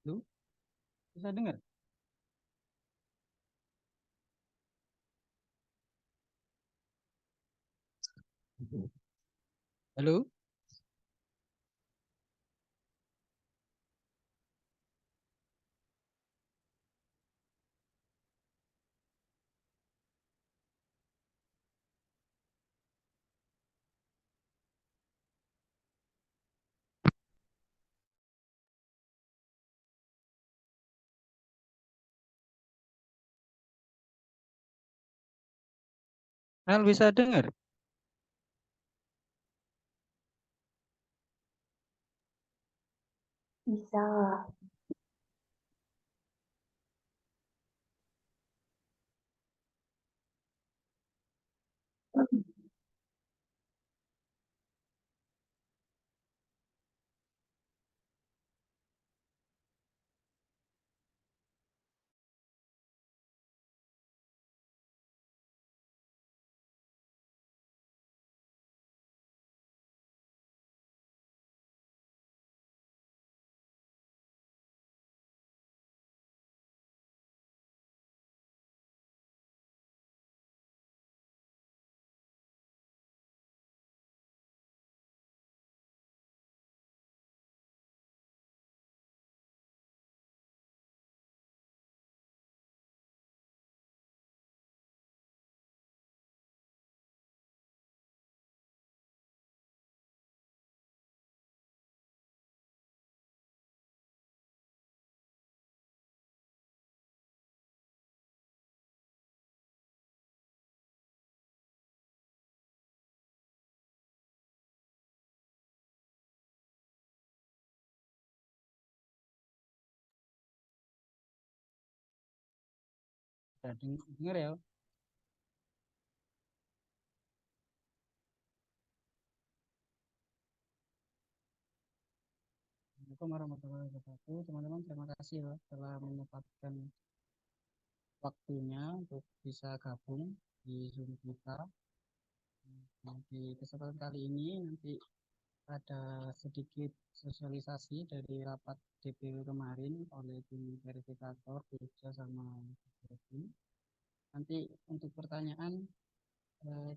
Lu bisa dengar? Halo? Hal bisa dengar? Bisa. Bisa dengar ya? Assalamualaikum warahmatullahi wabarakatuh. Teman-teman, terima kasih ya telah menyempatkan waktunya untuk bisa gabung di Zoom kita. Nah, di kesempatan kali ini nanti ada sedikit sosialisasi dari rapat DPW kemarin oleh tim verifikator kerja sama tim. Nanti untuk pertanyaan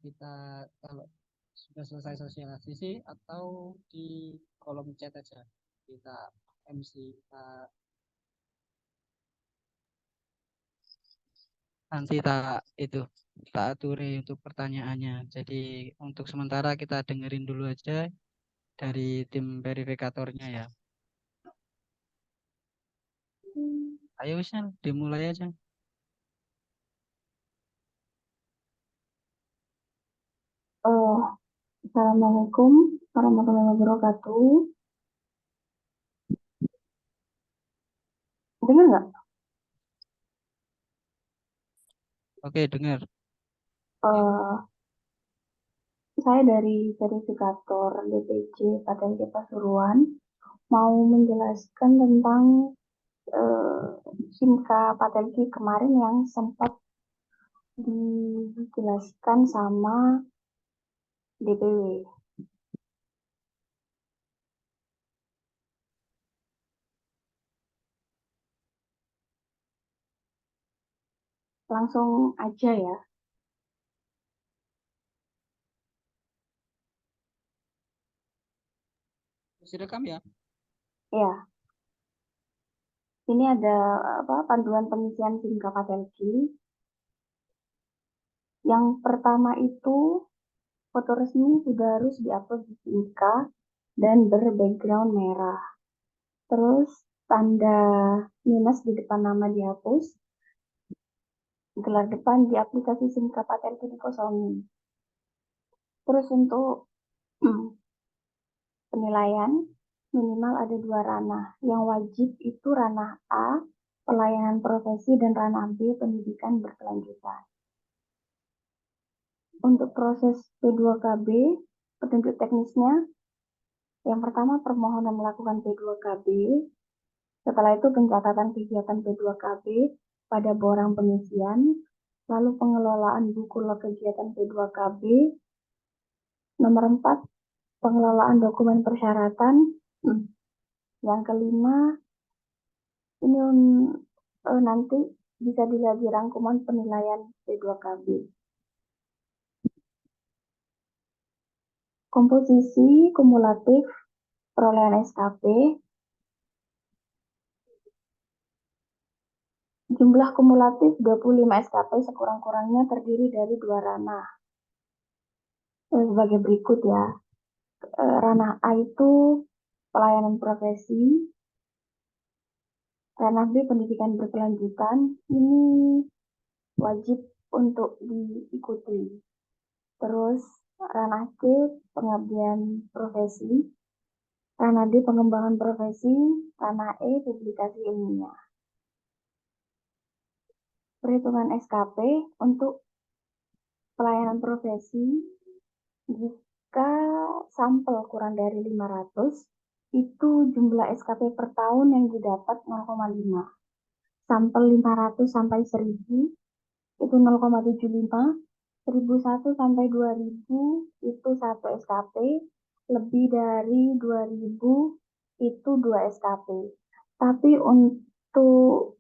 kita kalau sudah selesai sosialisasi sih atau di kolom chat aja kita MC kita nanti tak itu tak aturi untuk pertanyaannya. Jadi untuk sementara kita dengerin dulu aja dari tim verifikatornya ya. Ayo Wisnu, dimulai aja. Eh, Assalamualaikum warahmatullahi wabarakatuh. Dengar nggak? Oke, dengar. Eh, saya dari verifikator DPC KTNK Pasuruan mau menjelaskan tentang eh, Simka Patelki kemarin yang sempat dijelaskan sama DPW. Langsung aja ya. Masih rekam ya? Ya, ini ada apa panduan pengisian Simka Patelki. Yang pertama itu foto resmi sudah harus diupload di Simka dan berbackground merah. Terus tanda minus di depan nama dihapus. Gelar depan di aplikasi Simka Patelki dikosongin. Terus untuk penilaian minimal ada dua ranah. Yang wajib itu ranah A, pelayanan profesi, dan ranah B, pendidikan berkelanjutan. Untuk proses P2KB, petunjuk teknisnya, yang pertama permohonan melakukan P2KB, setelah itu pencatatan kegiatan P2KB pada borang pengisian, lalu pengelolaan buku log kegiatan P2KB, nomor 4 pengelolaan dokumen persyaratan, yang kelima Ini nanti bisa dilihat di rangkuman penilaian P2KB. Komposisi kumulatif perolehan SKP. Jumlah kumulatif 25 SKP sekurang-kurangnya terdiri dari dua ranah. Sebagai berikut ya. Ranah A itu pelayanan profesi. Ranah B pendidikan berkelanjutan. Ini wajib untuk diikuti. Terus ranah C pengabdian profesi. Ranah D pengembangan profesi. Ranah E publikasi ilmiah. Perhitungan SKP untuk pelayanan profesi, jika sampel kurang dari 500, itu jumlah SKP per tahun yang didapat 0,5. Sampel 500 sampai 1000 itu 0,75, 1001 sampai 2000 itu 1 SKP, lebih dari 2000 itu 2 SKP. Tapi untuk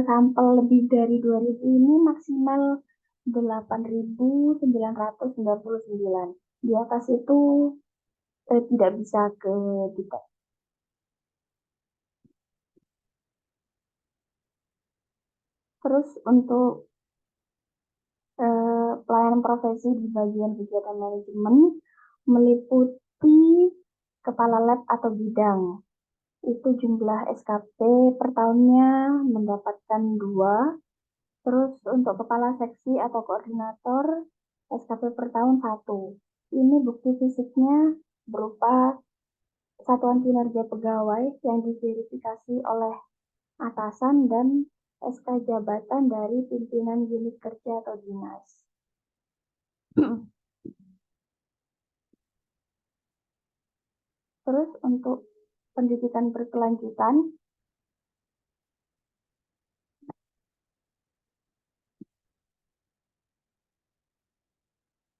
sampel lebih dari 2000 ini maksimal 8.999. Di atas itu tidak bisa ke detect. Terus untuk pelayanan profesi di bagian kegiatan manajemen meliputi kepala lab atau bidang. Itu jumlah SKP per tahunnya mendapatkan 2. Terus untuk kepala seksi atau koordinator SKP per tahun 1. Ini bukti fisiknya berupa satuan kinerja pegawai yang diverifikasi oleh atasan dan SK jabatan dari pimpinan unit kerja atau dinas. Terus untuk pendidikan berkelanjutan,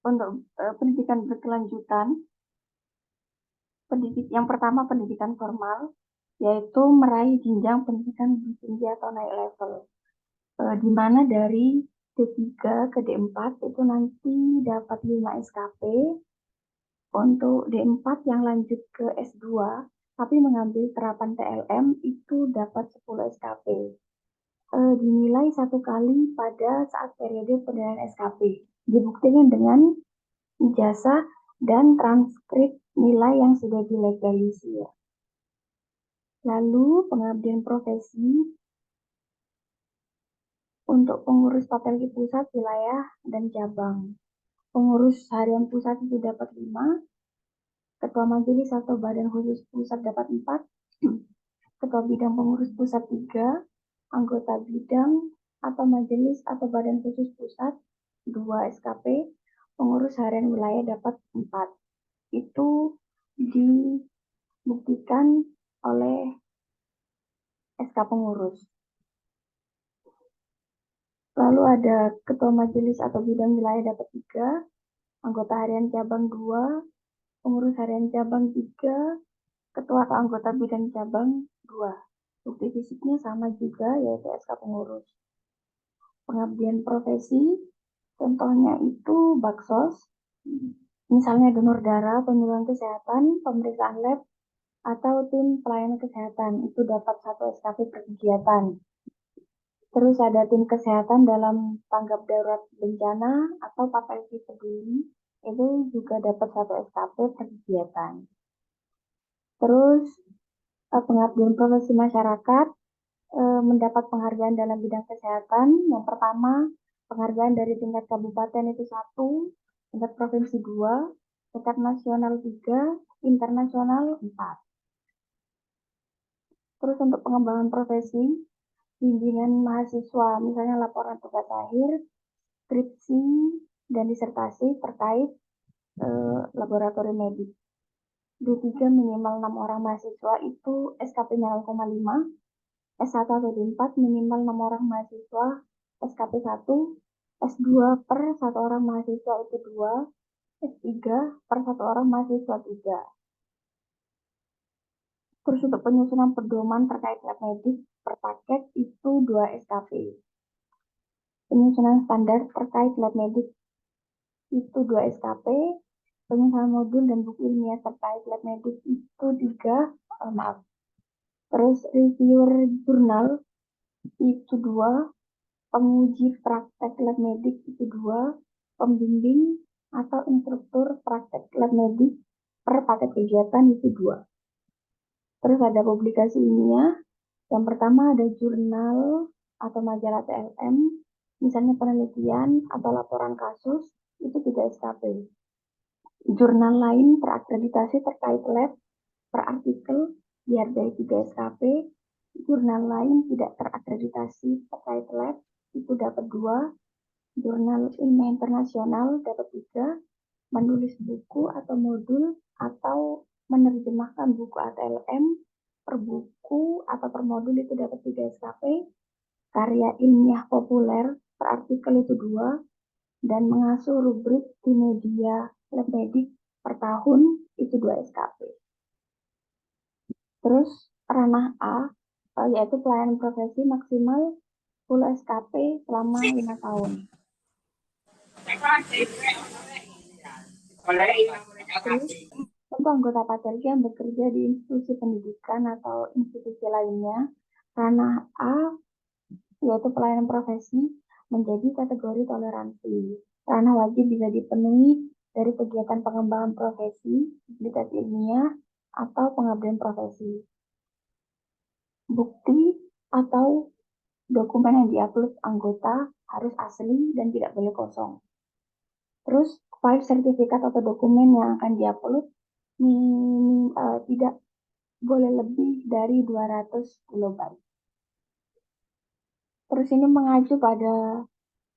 untuk pendidikan berkelanjutan, yang pertama pendidikan formal, yaitu meraih jenjang pendidikan lebih tinggi atau naik level. Di mana dari D3 ke D4 itu nanti dapat 5 SKP. Untuk D4 yang lanjut ke S2, tapi mengambil terapan TLM itu dapat 10 SKP. Dinilai 1 kali pada saat periode penilaian SKP. Dibuktikan dengan ijazah dan transkrip nilai yang sudah dilegalisir. Lalu pengabdian profesi untuk pengurus Papelki pusat, wilayah, dan cabang. Pengurus harian pusat itu dapat 5, ketua majelis atau badan khusus pusat dapat 4, ketua bidang pengurus pusat 3, anggota bidang atau majelis atau badan khusus pusat 2 SKP, pengurus harian wilayah dapat 4. Itu dibuktikan oleh SK pengurus. Lalu ada ketua majelis atau bidang wilayah dapat 3, anggota harian cabang 2, pengurus harian cabang 3, ketua atau anggota bidang cabang 2. Bukti fisiknya sama juga, yaitu SK pengurus. Pengabdian profesi, contohnya itu baksos, misalnya donor darah, penyuluhan kesehatan, pemeriksaan lab, atau tim pelayanan kesehatan, itu dapat 1 SKP per kegiatan. Terus ada tim kesehatan dalam tanggap darurat bencana atau Papelki peduli, itu juga dapat 1 SKP per kegiatan. Terus pengabdian profesi masyarakat mendapat penghargaan dalam bidang kesehatan. Yang pertama, penghargaan dari tingkat kabupaten itu 1, tingkat provinsi 2, tingkat nasional 3, internasional 4. Terus untuk pengembangan profesi, bimbingan mahasiswa, misalnya laporan tugas akhir, skripsi, dan disertasi terkait laboratorium medik. D3 minimal 6 orang mahasiswa itu SKP-nya 0,5, S1 atau D4 minimal 6 orang mahasiswa SKP 1, S2 per 1 orang mahasiswa itu 2, S3 per 1 orang mahasiswa 3. Terus untuk penyusunan pedoman terkait lab medik, per paket itu 2 SKP. Penyusunan standar terkait lab medik itu 2 SKP. Penyusunan modul dan buku ilmiah terkait lab medik itu 3, maaf. Terus reviewer jurnal itu 2, penguji praktek lab medik itu 2, pembimbing atau instruktur praktek lab medik per paket kegiatan itu 2. Terus ada publikasi ilmiah. Yang pertama ada jurnal atau majalah TLM, misalnya penelitian atau laporan kasus, itu 3 SKP. Jurnal lain terakreditasi terkait lab per artikel dihargai 3 SKP. Jurnal lain tidak terakreditasi terkait lab itu dapat 2. Jurnal ilmiah internasional dapat 3. Menulis buku atau modul atau menerjemahkan buku ATLM per buku atau per modul itu dapat 3 SKP. Karya ilmiah populer per artikel itu 2. Dan mengasuh rubrik di media lab medik per tahun itu 2 SKP. Terus ranah A yaitu pelayanan profesi maksimal 10 SKP selama 5 tahun. Terus untuk anggota Patelki yang bekerja di institusi pendidikan atau institusi lainnya, ranah A yaitu pelayanan profesi menjadi kategori toleransi. Ranah wajib bisa dipenuhi dari kegiatan pengembangan profesi, publikasi ilmiah, atau pengabdian profesi. Bukti atau dokumen yang diupload anggota harus asli dan tidak boleh kosong. Terus file sertifikat atau dokumen yang akan diupload tidak boleh lebih dari 200 KB. Terus ini mengacu pada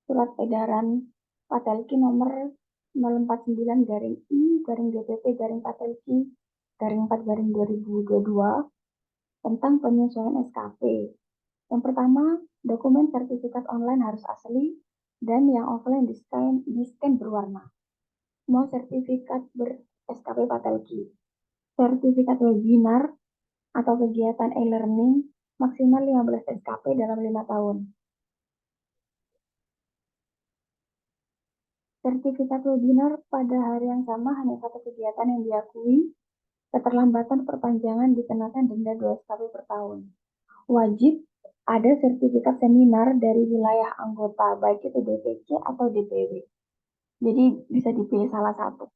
surat edaran Patelki nomor 049-I-DPP-Patelki-4-2022 tentang penyesuaian SKP. Yang pertama, dokumen sertifikat online harus asli dan yang offline di-scan berwarna. Semua sertifikat ber-SKP Patelki. Sertifikat webinar atau kegiatan e-learning maksimal 15 SKP dalam 5 tahun. Sertifikat webinar pada hari yang sama hanya satu kegiatan yang diakui. Keterlambatan perpanjangan dikenakan denda 2 SKP per tahun. Wajib ada sertifikat seminar dari wilayah anggota, baik itu DPC atau DPW. Jadi bisa dipilih salah satu.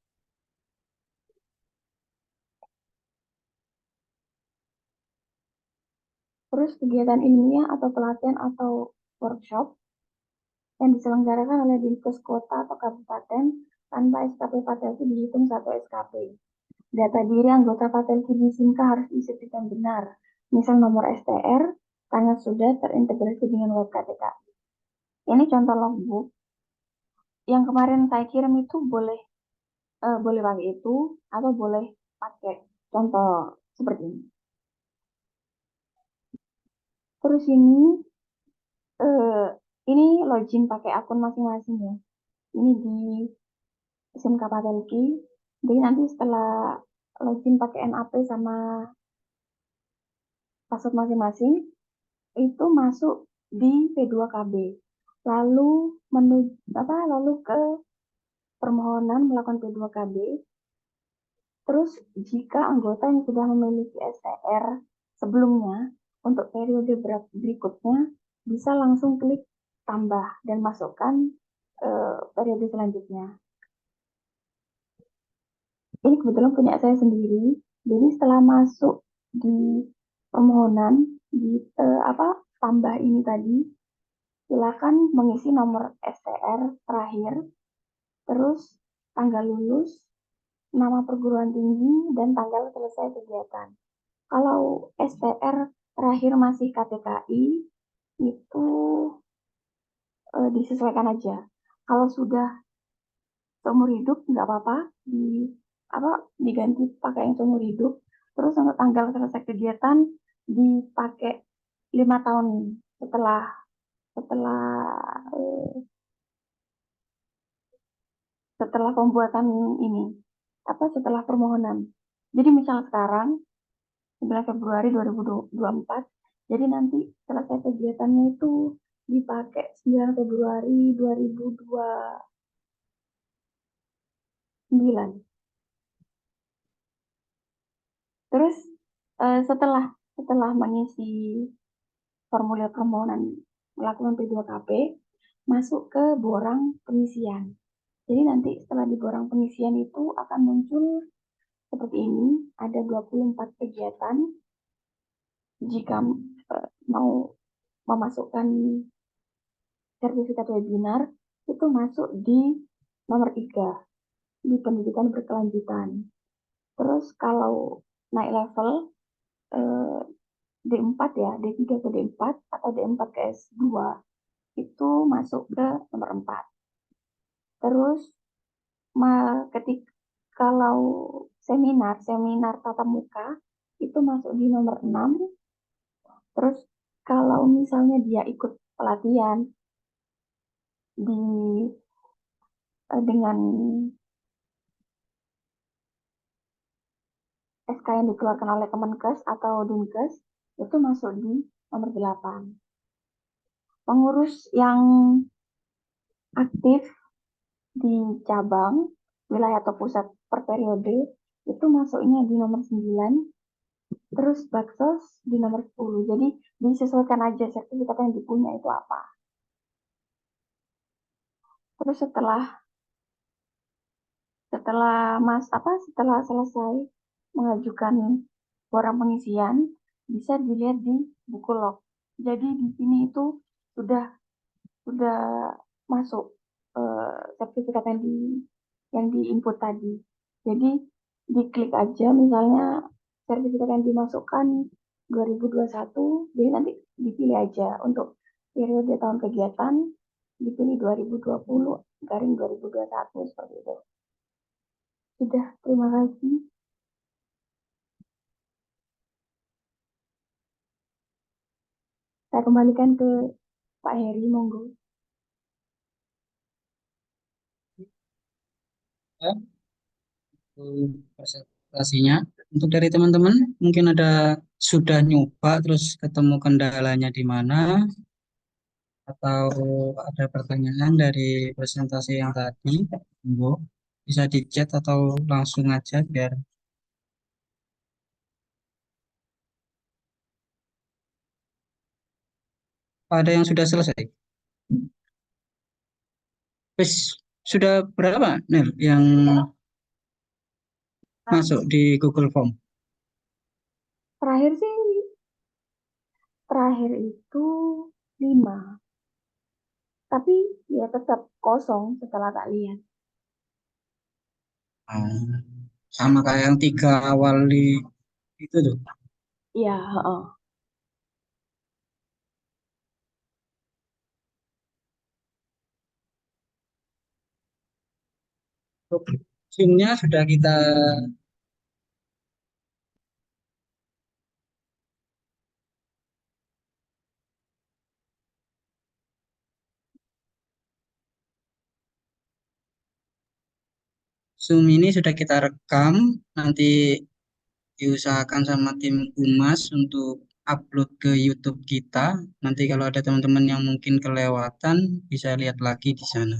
Terus kegiatan ilmiah atau pelatihan atau workshop yang diselenggarakan oleh Dinkes Kota atau Kabupaten tanpa SKP Patelki dihitung 1 SKP. Data diri anggota Patelki di SIMKA harus diisi dengan benar. Misal nomor STR, tanggal sudah terintegrasi dengan web KTKI. Ini contoh logbook. Yang kemarin saya kirim itu boleh pakai itu atau boleh pakai contoh seperti ini. Terus ini login pakai akun masing-masing ya. Ini di SIMKA Patelki. Jadi nanti setelah login pakai NAP sama password masing-masing, itu masuk di P2KB. Lalu lalu ke permohonan melakukan P2KB. Terus jika anggota yang sudah memiliki STR sebelumnya untuk periode berikutnya bisa langsung klik tambah dan masukkan periode selanjutnya. Ini kebetulan punya saya sendiri. Jadi setelah masuk di permohonan di tambah ini tadi, silakan mengisi nomor STR terakhir, terus tanggal lulus, nama perguruan tinggi, dan tanggal selesai kegiatan. Kalau STR terakhir masih KTKI, itu disesuaikan aja. Kalau sudah seumur hidup, nggak apa-apa, diganti pakai yang seumur hidup. Terus untuk tanggal selesai kegiatan dipakai 5 tahun setelah pembuatan ini, setelah permohonan. Jadi misal sekarang 9 Februari 2024 Jadi nanti selesai kegiatannya itu dipakai 9 Februari 2029. Terus setelah setelah mengisi formulir permohonan melakukan P2KP, masuk ke borang pengisian. Jadi nanti setelah di borang pengisian itu akan muncul seperti ini, ada 24 kegiatan. Jika mau memasukkan sertifikat webinar, itu masuk di nomor 3, di pendidikan berkelanjutan. Terus kalau naik level, eh, D4 ya, D3 ke D4 atau D4 ke S2 itu masuk ke nomor 4. Terus ketik kalau seminar tatap muka itu masuk di nomor 6. Terus kalau misalnya dia ikut pelatihan di dengan SK yang dikeluarkan oleh Kemenkes atau Dinkes itu masuk di nomor 8. Pengurus yang aktif di cabang, wilayah atau pusat per periode itu masuknya di nomor 9, terus baksos di nomor 10. Jadi disesuaikan aja sertifikat yang dipunya itu apa. Terus setelah selesai mengajukan borang pengisian bisa dilihat di buku log. Jadi di sini itu sudah sudah masuk sertifikat yang di input tadi. Jadi diklik aja misalnya sertifikat yang dimasukkan 2021, jadi nanti dipilih aja untuk periode tahun kegiatan, dipilih 2020 garing 2021 seperti itu. Sudah, terima kasih. Saya kembalikan ke Pak Heri, monggo. Ya, presentasinya. Untuk dari teman-teman, mungkin ada sudah nyoba terus ketemu kendalanya di mana, atau ada pertanyaan dari presentasi yang tadi, monggo bisa di chat atau langsung aja biar ada yang sudah selesai. Wis, sudah berapa Nel yang masuk di Google Form? Terakhir sih, terakhir itu 5. Tapi ya tetap kosong setelah tak lihat. Hmm, sama kayak yang 3 awal di itu tuh. Iya, heeh. Zoom-nya sudah kita Zoom ini sudah kita rekam, nanti diusahakan sama tim Humas untuk upload ke YouTube kita. Nanti kalau ada teman-teman yang mungkin kelewatan, bisa lihat lagi di sana.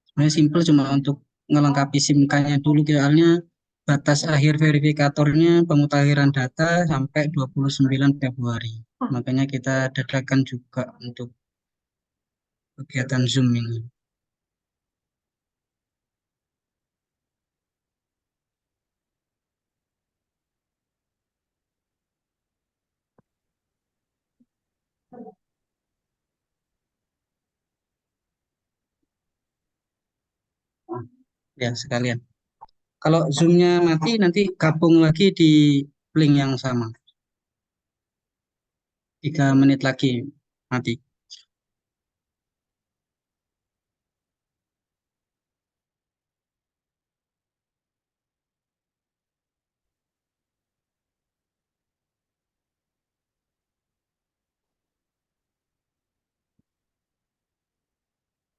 Sebenarnya simple cuma untuk ngelengkapi SIM-nya dulu, soalnya batas akhir verifikatornya pemutahiran data sampai 29 Februari. Ah, Makanya kita dadakan juga untuk kegiatan Zoom ini. Nah, ya sekalian. Kalau Zoom-nya mati, nanti gabung lagi di link yang sama. 3 menit lagi mati.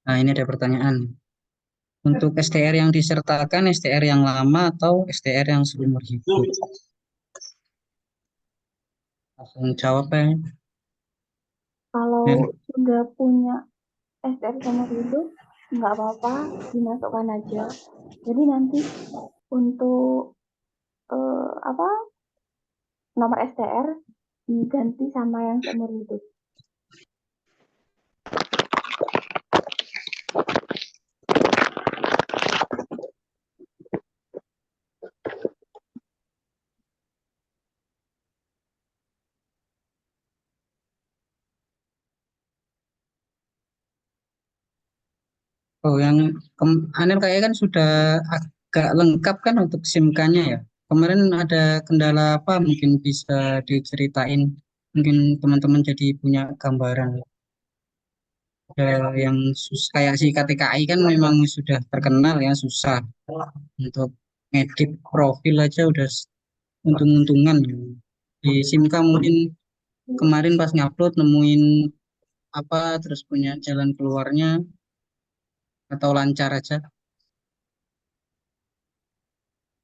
Nah, ini ada pertanyaan. Untuk STR yang disertakan, STR yang lama atau STR yang seumur hidup? Langsung jawab ya. Kalau Dan, sudah punya STR seumur hidup, nggak apa-apa, dimasukkan aja. Jadi nanti untuk apa nomor STR diganti sama yang seumur hidup. oh yang Anel kayaknya kan sudah agak lengkap kan untuk SIM-nya ya. Kemarin ada kendala apa mungkin bisa diceritain. Mungkin teman-teman jadi punya gambaran. Yang kayak si KTKI kan memang sudah terkenal ya susah untuk ngedit profil aja udah untung-untungan. Di SIMK mungkin kemarin pas ngupload nemuin apa terus punya jalan keluarnya atau lancar aja.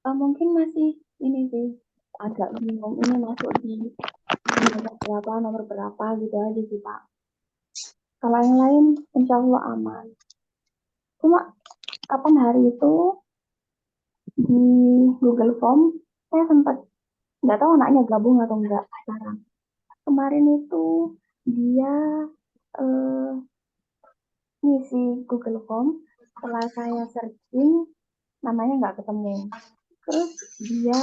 Mungkin masih ini sih agak bingung ini masuk di nomor berapa, nomor berapa gitu aja sih Pak. Kalau yang lain insya Allah aman. Cuma kapan hari itu di Google Form saya sempat nggak tahu anaknya gabung atau enggak sekarang. Kemarin itu dia eh, ngisi Google Form, setelah saya searching namanya nggak ketemu. Terus dia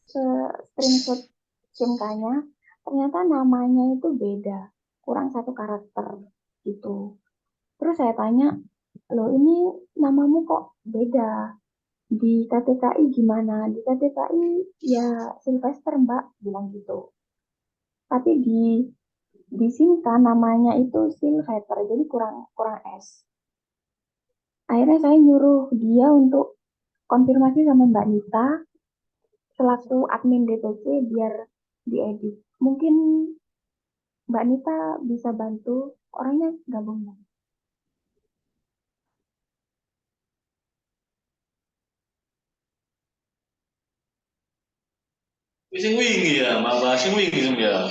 screenshot SIM-nya, ternyata namanya itu beda, kurang satu karakter gitu. Terus saya tanya, loh ini namamu kok beda? Di KTKI gimana? Di KTKI ya Sylvester Mbak, bilang gitu. Tapi di sini kan namanya itu Sylvester, jadi kurang kurang S. Akhirnya saya nyuruh dia untuk konfirmasi sama Mbak Nita selaku admin DPC biar diedit. Mungkin Mbak Nita bisa bantu orangnya gabung. Sing wingi ya, Mbak sing wingi ya.